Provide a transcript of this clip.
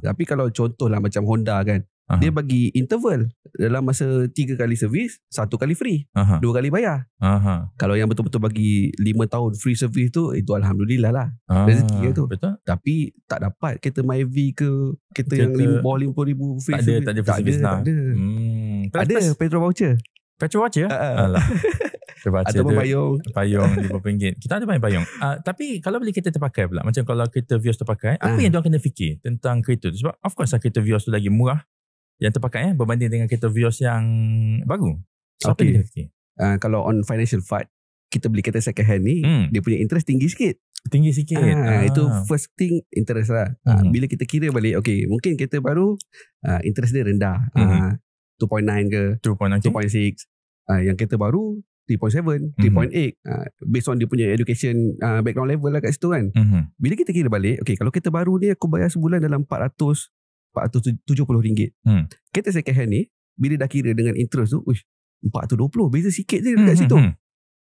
Tapi kalau contohlah macam Honda kan, dia bagi interval dalam masa 3 kali servis, 1 kali free, 2 kali bayar. Kalau yang betul-betul bagi 5 tahun free service tu, itu Alhamdulillah lah, rezeki tu. Betul. Tapi tak dapat kereta Myvi ke kereta yang bawah 50,000 free service. Tak ada free service lah. Ada petrol voucher. Petrol voucher? Alah. Atau payung RM50. Kita ada banyak payung. Tapi kalau beli kereta terpakai pula, macam kalau kereta Vios terpakai, apa yang diorang kena fikir tentang kereta tu? Sebab of course kereta Vios tu lagi murah yang terpakai berbanding dengan kereta Vios yang baru. So apa dia kena fikir? Kalau on financial part, kita beli kereta second hand ni, dia punya interest tinggi sikit. Itu first thing, interest lah. Bila kita kira balik, okay, mungkin kereta baru interest dia rendah, 2.9 ke 2.6. Yang kereta baru 3.7, 3.8, based on dia punya education background level lah kat situ kan. Bila kita kira balik, okay, kalau kereta baru ni aku bayar sebulan dalam RM470. Kereta second hand ni, bila dah kira dengan interest tu, 420, beza sikit je dekat situ.